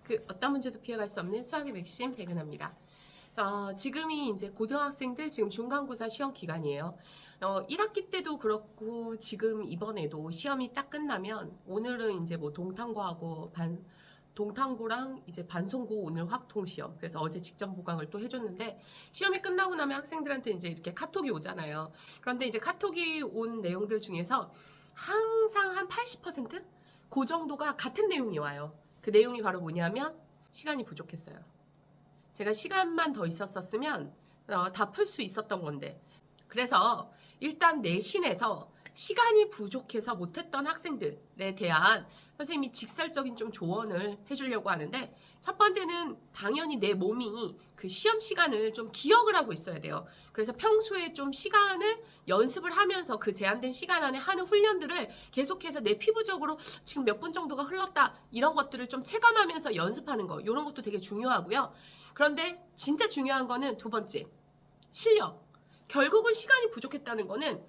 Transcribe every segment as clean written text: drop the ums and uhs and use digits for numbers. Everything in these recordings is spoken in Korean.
그 어떤 문제도 피해갈 수 없는 수학의 맥심 백은하입니다. 지금이 이제 고등학생들 지금 중간고사 시험 기간이에요. 1학기 때도 그렇고 지금 이번에도 시험이 딱 끝나면 오늘은 이제 뭐 동탄고하고 동탄고랑 이제 반송고 오늘 확통 시험. 그래서 어제 직전 보강을 또 해줬는데 시험이 끝나고 나면 학생들한테 이제 이렇게 카톡이 오잖아요. 그런데 이제 카톡이 온 내용들 중에서 항상 한 80%? 그 정도가 같은 내용이 와요. 그 내용이 바로 뭐냐면 시간이 부족했어요. 제가 시간만 더 있었으면 다 풀 수 있었던 건데. 그래서 일단 내신에서 시간이 부족해서 못했던 학생들에 대한 선생님이 직설적인 좀 조언을 해주려고 하는데, 첫 번째는 당연히 내 몸이 그 시험 시간을 좀 기억을 하고 있어야 돼요. 그래서 평소에 좀 시간을 연습을 하면서 그 제한된 시간 안에 하는 훈련들을 계속해서 내 피부적으로 지금 몇 분 정도가 흘렀다 이런 것들을 좀 체감하면서 연습하는 거, 이런 것도 되게 중요하고요. 그런데 진짜 중요한 거는 두 번째, 실력. 결국은 시간이 부족했다는 거는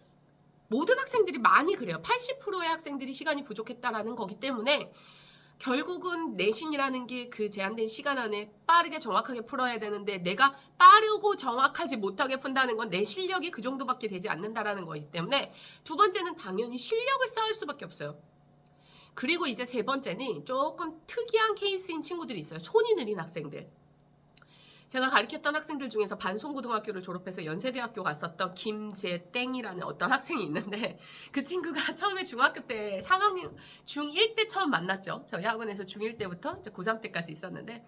모든 학생들이 많이 그래요. 80%의 학생들이 시간이 부족했다라는 거기 때문에 결국은 내신이라는 게 그 제한된 시간 안에 빠르게 정확하게 풀어야 되는데, 내가 빠르고 정확하지 못하게 푼다는 건 내 실력이 그 정도밖에 되지 않는다라는 거기 때문에 두 번째는 당연히 실력을 쌓을 수밖에 없어요. 그리고 이제 세 번째는 조금 특이한 케이스인 친구들이 있어요. 손이 느린 학생들. 제가 가르쳤던 학생들 중에서 반송고등학교를 졸업해서 연세대학교 갔었던 김재땡이라는 어떤 학생이 있는데, 그 친구가 처음에 중학교 때 3학년, 중1 때 처음 만났죠. 저희 학원에서 중1 때부터 이제 고3 때까지 있었는데,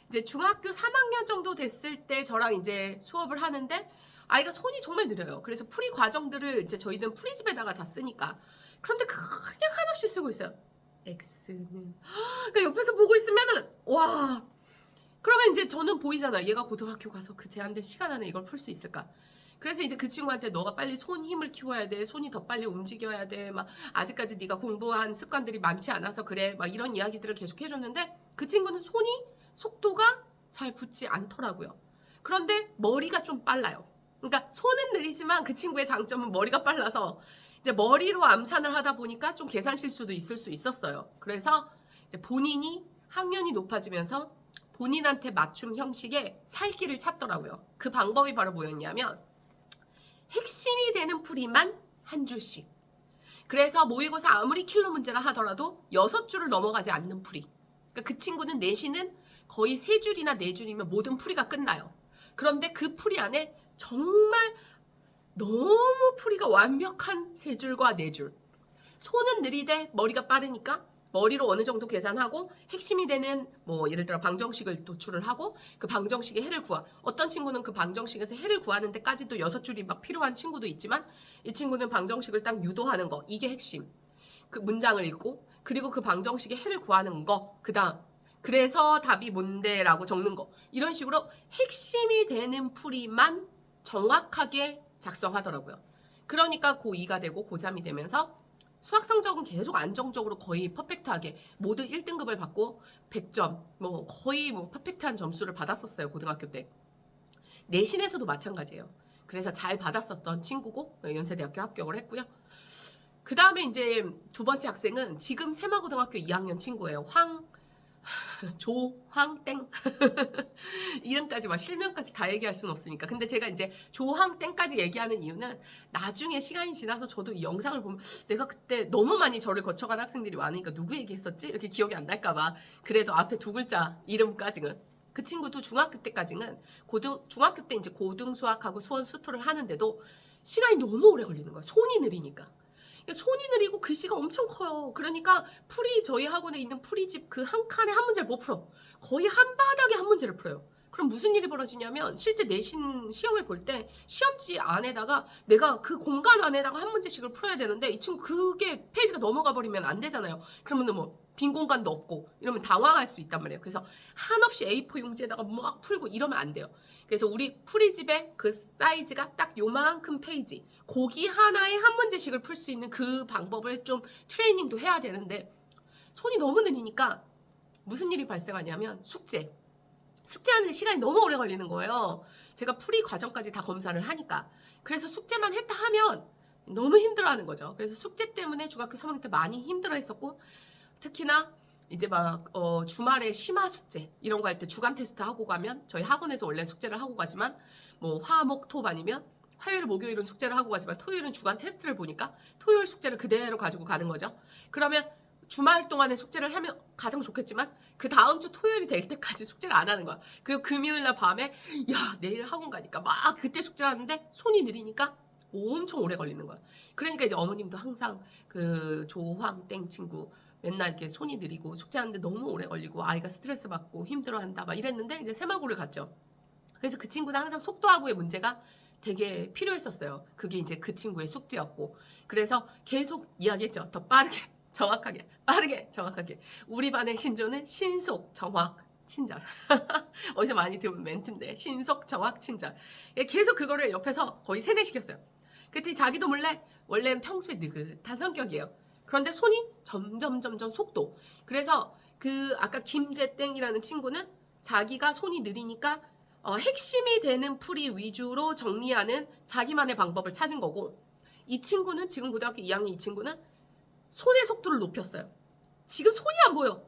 이제 중학교 3학년 정도 됐을 때 저랑 이제 수업을 하는데 아이가 손이 정말 느려요. 그래서 풀이 과정들을 이제 저희는 풀이집에다가 다 쓰니까. 그런데 그냥 한없이 쓰고 있어요. X는. 그러니까 옆에서 보고 있으면은, 와. 그러면 이제 저는 보이잖아. 얘가 고등학교 가서 그 제한된 시간 안에 이걸 풀 수 있을까? 그래서 이제 그 친구한테 너가 빨리 손 힘을 키워야 돼. 손이 더 빨리 움직여야 돼. 막 아직까지 네가 공부한 습관들이 많지 않아서 그래. 막 이런 이야기들을 계속 해줬는데, 그 친구는 손이 속도가 잘 붙지 않더라고요. 그런데 머리가 좀 빨라요. 그러니까 손은 느리지만 그 친구의 장점은 머리가 빨라서 이제 머리로 암산을 하다 보니까 좀 계산 실수도 있을 수 있었어요. 그래서 이제 본인이 학년이 높아지면서 본인한테 맞춤 형식의 살길을 찾더라고요. 그 방법이 바로 뭐였냐면 핵심이 되는 풀이만 한 줄씩. 그래서 모의고사 아무리 킬러 문제라 하더라도 6줄을 넘어가지 않는 풀이. 그러니까 그 친구는 내신은 거의 3줄이나 4줄이면 모든 풀이가 끝나요. 그런데 그 풀이 안에 정말 너무 풀이가 완벽한 3줄과 4줄. 손은 느리되 머리가 빠르니까 머리로 어느 정도 계산하고 핵심이 되는 뭐 예를 들어 방정식을 도출을 하고 그 방정식의 해를 구하. 어떤 친구는 그 방정식에서 해를 구하는 데까지도 6줄이 막 필요한 친구도 있지만, 이 친구는 방정식을 딱 유도하는 거, 이게 핵심. 그 문장을 읽고 그리고 그 방정식의 해를 구하는 거, 그다음 그래서 답이 뭔데라고 적는 거, 이런 식으로 핵심이 되는 풀이만 정확하게 작성하더라고요. 그러니까 고2가 되고 고3이 되면서 수학 성적은 계속 안정적으로 거의 퍼펙트하게 모두 1등급을 받고 100점, 뭐 거의 뭐 퍼펙트한 점수를 받았었어요. 고등학교 때. 내신에서도 마찬가지예요. 그래서 잘 받았었던 친구고 연세대학교 합격을 했고요. 그 다음에 이제 두 번째 학생은 지금 세마고등학교 2학년 친구예요. 조황땡. 이름까지 막 실명까지 다 얘기할 수는 없으니까. 근데 제가 이제 조황땡까지 얘기하는 이유는 나중에 시간이 지나서 저도 이 영상을 보면 내가 그때 너무 많이 저를 거쳐간 학생들이 많으니까 누구 얘기했었지? 이렇게 기억이 안 날까봐. 그래도 앞에 두 글자 이름까지는. 그 친구도 중학교 때까지는 중학교 때 이제 고등 수학하고 수원 수토를 하는데도 시간이 너무 오래 걸리는 거야. 손이 느리니까. 손이 느리고 글씨가 엄청 커요. 그러니까 저희 학원에 있는 풀이집 그 한 칸에 한 문제를 못 풀어. 거의 한 바닥에 한 문제를 풀어요. 그럼 무슨 일이 벌어지냐면 실제 내신 시험을 볼 때 시험지 안에다가 내가 그 공간 안에다가 한 문제씩을 풀어야 되는데, 이 친구 그게 페이지가 넘어가 버리면 안 되잖아요. 그러면 뭐 빈 공간도 없고 이러면 당황할 수 있단 말이에요. 그래서 한없이 A4 용지에다가 막 풀고 이러면 안 돼요. 그래서 우리 풀이집의 그 사이즈가 딱 요만큼 페이지, 거기 하나에 한 문제씩을 풀 수 있는 그 방법을 좀 트레이닝도 해야 되는데, 손이 너무 느리니까 무슨 일이 발생하냐면 숙제하는데 시간이 너무 오래 걸리는 거예요. 제가 풀이 과정까지 다 검사를 하니까. 그래서 숙제만 했다 하면 너무 힘들어하는 거죠. 그래서 숙제 때문에 중학교 3학년 때 많이 힘들어했었고, 특히나 이제 막 주말에 심화 숙제 이런 거 할 때 주간 테스트 하고 가면 저희 학원에서 원래 숙제를 하고 가지만 뭐 화목토 아니면 화요일 목요일은 숙제를 하고 가지만 토요일은 주간 테스트를 보니까 토요일 숙제를 그대로 가지고 가는 거죠. 그러면 주말 동안에 숙제를 하면 가장 좋겠지만 그 다음 주 토요일이 될 때까지 숙제를 안 하는 거야. 그리고 금요일 날 밤에 야 내일 학원 가니까 막 그때 숙제를 하는데 손이 느리니까 엄청 오래 걸리는 거야. 그러니까 이제 어머님도 항상 그 조황땡 친구 맨날 이렇게 손이 느리고 숙제하는데 너무 오래 걸리고 아이가 스트레스 받고 힘들어한다 막 이랬는데 이제 새마고를 갔죠. 그래서 그 친구는 항상 속도하고의 문제가 되게 필요했었어요. 그게 이제 그 친구의 숙제였고 그래서 계속 이야기했죠. 더 빠르게 정확하게 빠르게 정확하게 우리 반의 신조는 신속 정확 친절. 어디서 많이 들은 멘트인데 신속 정확 친절. 계속 그거를 옆에서 거의 세뇌시켰어요. 그랬더니 자기도 몰래 원래는 평소에 느긋한 성격이에요. 그런데 손이 점점 속도. 그래서 그 아까 김재땡이라는 친구는 자기가 손이 느리니까 핵심이 되는 풀이 위주로 정리하는 자기만의 방법을 찾은 거고 이 친구는 지금 고등학교 2학년 이 친구는 손의 속도를 높였어요. 지금 손이 안 보여.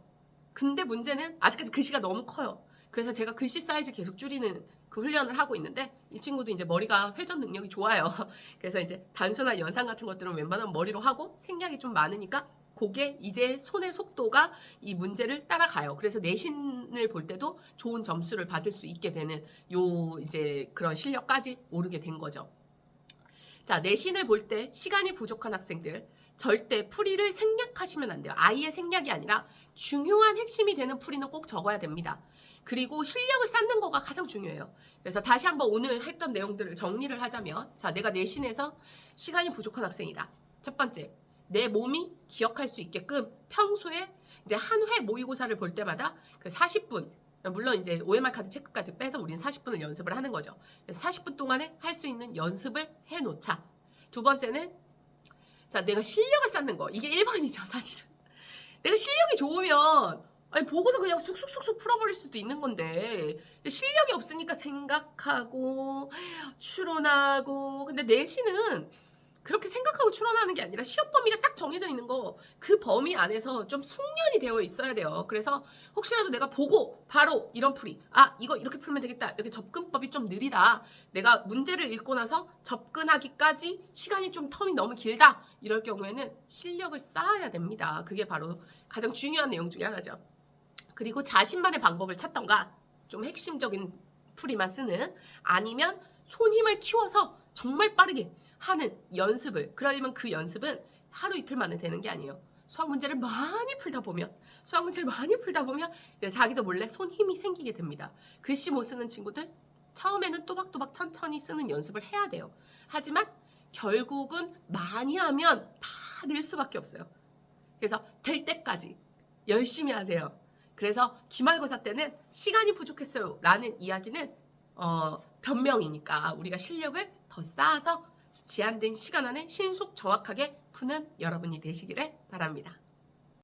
근데 문제는 아직까지 글씨가 너무 커요. 그래서 제가 글씨 사이즈 계속 줄이는 그 훈련을 하고 있는데 이 친구도 이제 머리가 회전 능력이 좋아요. 그래서 이제 단수나 연상 같은 것들은 웬만하면 머리로 하고 생략이 좀 많으니까 그게 이제 손의 속도가 이 문제를 따라가요. 그래서 내신을 볼 때도 좋은 점수를 받을 수 있게 되는 요 이제 그런 실력까지 오르게 된 거죠. 자, 내신을 볼 때 시간이 부족한 학생들 절대 풀이를 생략하시면 안 돼요. 아예 생략이 아니라 중요한 핵심이 되는 풀이는 꼭 적어야 됩니다. 그리고 실력을 쌓는 거가 가장 중요해요. 그래서 다시 한번 오늘 했던 내용들을 정리를 하자면 자, 내가 내신에서 시간이 부족한 학생이다. 첫 번째, 내 몸이 기억할 수 있게끔 평소에 이제 한 회 모의고사를 볼 때마다 그 40분 물론 이제 OMR 카드 체크까지 빼서 우리는 40분을 연습을 하는 거죠. 그래서 40분 동안에 할 수 있는 연습을 해놓자. 두 번째는 자 내가 실력을 쌓는 거. 이게 1번이죠 사실은. 내가 실력이 좋으면 아니 보고서 그냥 쑥쑥쑥쑥 풀어버릴 수도 있는 건데 실력이 없으니까 생각하고 추론하고 근데 내신은 그렇게 생각하고 추론하는 게 아니라 시험 범위가 딱 정해져 있는 거 그 범위 안에서 좀 숙련이 되어 있어야 돼요. 그래서 혹시라도 내가 보고 바로 이런 풀이 이거 이렇게 풀면 되겠다 이렇게 접근법이 좀 느리다 내가 문제를 읽고 나서 접근하기까지 시간이 좀 텀이 너무 길다 이럴 경우에는 실력을 쌓아야 됩니다. 그게 바로 가장 중요한 내용 중에 하나죠. 그리고 자신만의 방법을 찾던가 좀 핵심적인 풀이만 쓰는 아니면 손 힘을 키워서 정말 빠르게 하는 연습을 그러려면 그 연습은 하루 이틀만에 되는 게 아니에요. 수학 문제를 많이 풀다 보면 자기도 몰래 손 힘이 생기게 됩니다. 글씨 못 쓰는 친구들 처음에는 또박또박 천천히 쓰는 연습을 해야 돼요. 하지만 결국은 많이 하면 다 늘 수밖에 없어요. 그래서 될 때까지 열심히 하세요. 그래서 기말고사 때는 시간이 부족했어요 라는 이야기는 변명이니까 우리가 실력을 더 쌓아서 제한된 시간 안에 신속 정확하게 푸는 여러분이 되시기를 바랍니다.